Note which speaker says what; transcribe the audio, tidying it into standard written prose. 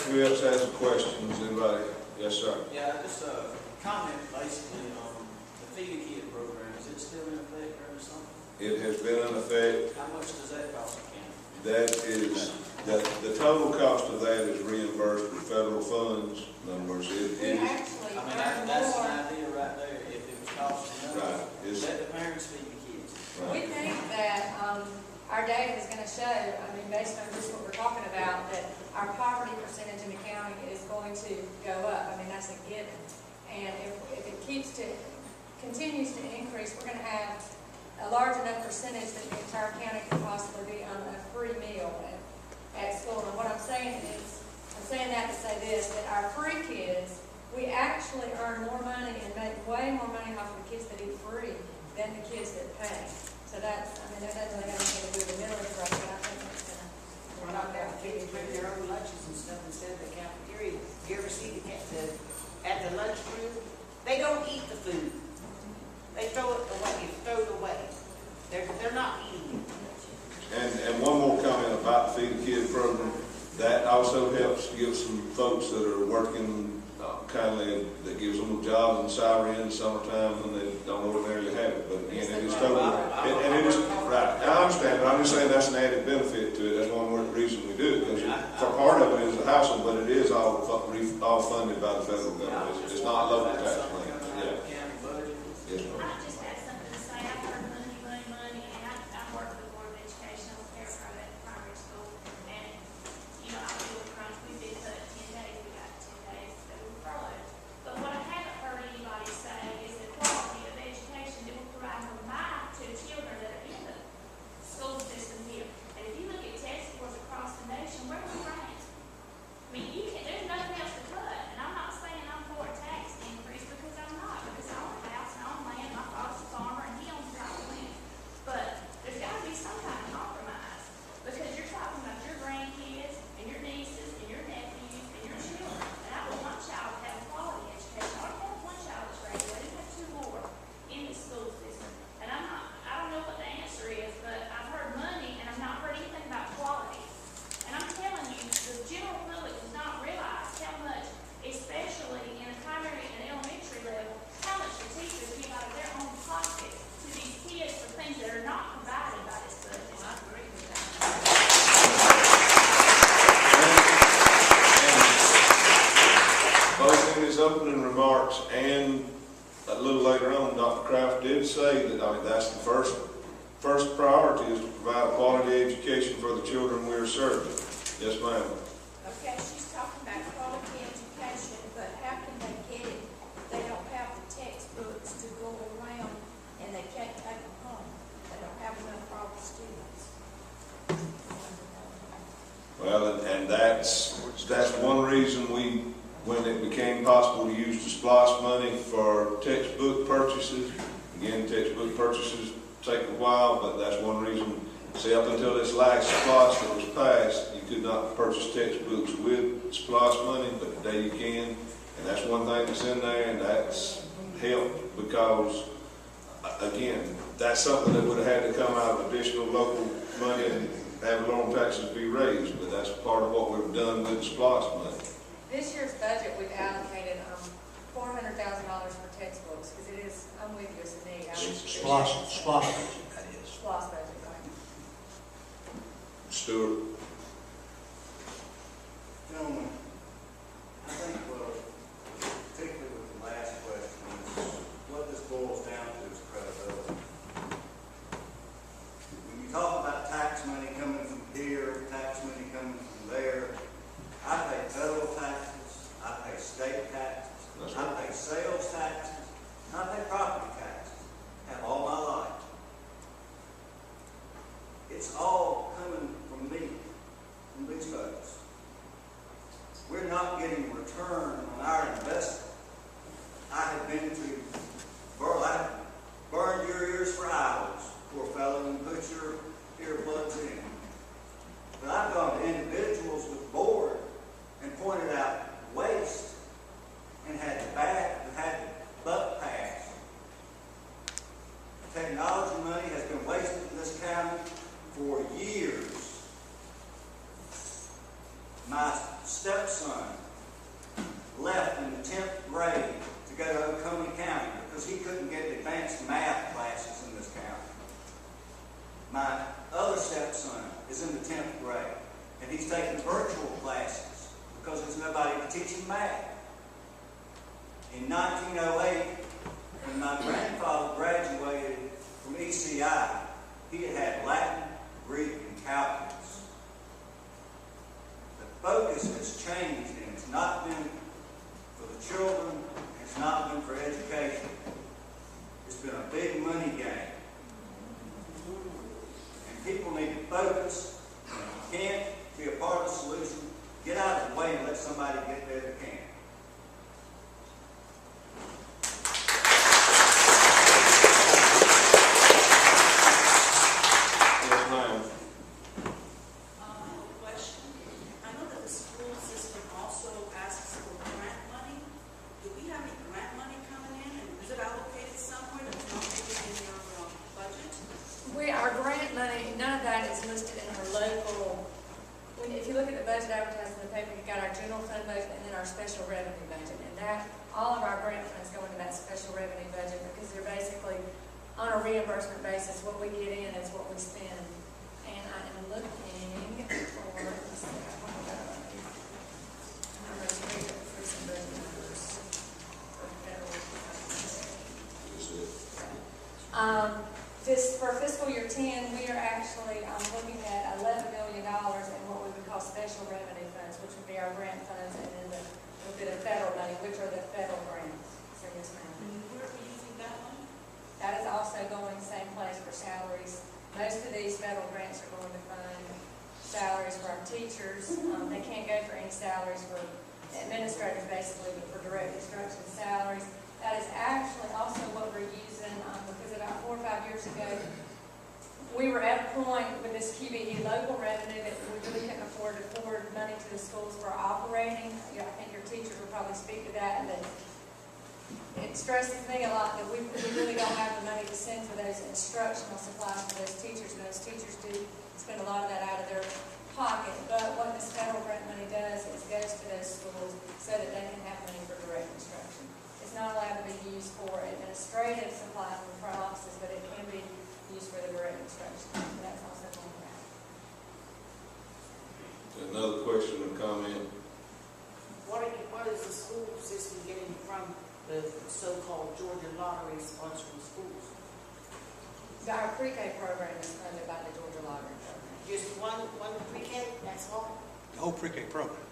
Speaker 1: Who else has some questions? Anybody? Yes, sir.
Speaker 2: Yeah, just a comment basically on the Feed a Kid program. Is it still in effect or something?
Speaker 1: It has been in effect.
Speaker 2: How much does that cost the county?
Speaker 1: That is, the total cost of that is reimbursed with federal funds. In other words, it
Speaker 3: We
Speaker 1: is.
Speaker 3: actually
Speaker 2: I mean,
Speaker 3: earn
Speaker 2: that's
Speaker 3: more.
Speaker 2: an idea right there. If it was costing
Speaker 1: Right.
Speaker 2: enough, let the parents feed the kids.
Speaker 3: We think that our data is going to show, I mean, based on just what we're talking about, that our poverty percentage in the county is going to go up. I mean, that's a given. And if it continues to increase, we're going to have a large enough percentage that the entire county could possibly be on a free meal at school. And what I'm saying is, I'm saying that to say this, that our free kids, we actually earn more money and make way more money off of the kids that eat free than the kids that pay. So that's, I mean, that doesn't really have anything to do with the millage rate, but I think that's going to
Speaker 4: Knock out kids bring their own lunches and stuff instead of the cafeteria. You ever see at the lunchroom? They don't eat the food. They throw it away. It's thrown away. They're not eating it.
Speaker 1: And one more comment about the Feed a Kid program. That also helps give some folks that are working kindly, that gives them a job and salary in the summertime when they don't ordinarily have it. But again, it is totally, and it is, right, I understand, but I'm just saying that's an added benefit to it. That's one more reason we do it, because for part of it is the household, but it is all funded by the federal government. It's not local tax money. Yeah. Yes, ma'am.
Speaker 5: I just had something to say. I've heard money, and I work for the Board of Education. I'm care for at the primary school, and I feel the crunch. We've been cut 10 days. We got 10 days that we were furloughed. But what I haven't heard anybody say is the quality of education that we provide for my two children that are in the school system here. And if you look at test scores across the nation, where are we ranked? I mean, there's nothing else to cut, and I'm not saying I'm for a tax increase because I'm not, because I own a house and I own land, my father's a farmer and he owns dry land. But there's got to be some kind of compromise, because you're talking about your grandkids and your nieces and your nephews and your children. And I want one child to have a quality education. I already have one child that's graduated, I have 2 more in the school system. And I don't know what the answer is, but I've heard money and I've not heard anything about quality. And I'm telling you, the general public does not realize how much, especially in the primary and elementary level, how much the teachers give out of their own pocket to these kids for things that are not provided by this budget. I agree with that.
Speaker 1: Both in his opening remarks and a little later on, Dr. Kraft did say that, I mean, that's the first priority is to provide a quality education for the children we are serving. Yes, ma'am.
Speaker 6: Okay, she's talking about quality education, but how can they get it? They don't have the textbooks to go around and they can't take them home. They don't have enough for all the students.
Speaker 1: Well, and that's one reason when it became possible to use the SPLOST money for textbook purchases. Again, textbook purchases take a while, but that's one reason. See, up until this last SPLOST that was passed, you could not purchase textbooks with SPLOST money, but today you can. And that's one thing that's in there, and that's helped because, again, that's something that would have had to come out of additional local money and have loan taxes be raised, but that's part of what we've done with the SPLOST money.
Speaker 3: This year's budget, we've allocated $400,000 for textbooks, because it is, I'm with you, it's a need.
Speaker 7: SPLOST budget, that is.
Speaker 3: SPLOST budget, right.
Speaker 1: Stuart?
Speaker 8: Gentlemen, I think particularly with the last question, what this boils down to is credibility. When you talk about tax money coming from here, tax money coming from there, I pay federal taxes, I pay state taxes, I pay sales taxes, and I pay property taxes. Have all my life. It's all coming from me, from these folks. think when my grandfather graduated from ECI, he had had Latin, Greek, and calculus. The focus has changed, and it's not been for the children, and it's not been for education. It's been a big money game. And people need to focus. If you can't be a part of the solution, get out of the way and let somebody get there that can.
Speaker 1: Yes, ma'am.
Speaker 9: I have a question. I know that the school system also asks for grant money. Do we have any grant money coming in, and is it allocated somewhere that's not maybe in your budget?
Speaker 3: Our grant money, none of that is listed in our local, if you look at the budget advertised in the paper, you've got our general fund budget and then our special revenue budget. And that, all of our grant funds go into that special revenue budget because they're basically on a reimbursement basis. What we get in is what we spend. And I am looking for, let's see, I don't know, I'm going to read it for some budget numbers for federal. For fiscal year 10, we are actually looking at $11 million in what we would call special revenue funds, which would be our grant funds, and then a bit of federal money, which are the federal grants. So yes, ma'am.
Speaker 9: Where are we using that money?
Speaker 3: That is also going same place for salaries. Most of these federal grants are going to fund salaries for our teachers. They can't go for any salaries for administrators, basically, but for direct instruction salaries. That is actually also what we're using, because about 4 or 5 years ago, we were at a point with this QBE local revenue that we really couldn't afford to forward money to the schools for operating. I think your teachers will probably speak to that, but it stresses me a lot that we really don't have the money to send for those instructional supplies for those teachers, and those teachers do spend a lot of that out of their pocket. But what this federal grant money does is goes to those schools so that they can have money for direct instruction. It's not allowed to be used for administrative supplies in the front offices, but it can be used for the direct instruction. That's also going back.
Speaker 1: Another question or comment?
Speaker 4: What is the school system getting from the so-called Georgia lottery sponsoring schools?
Speaker 3: Our pre-K program is funded by the Georgia Lottery program.
Speaker 4: Just one pre-K, that's all?
Speaker 7: The whole pre-K program.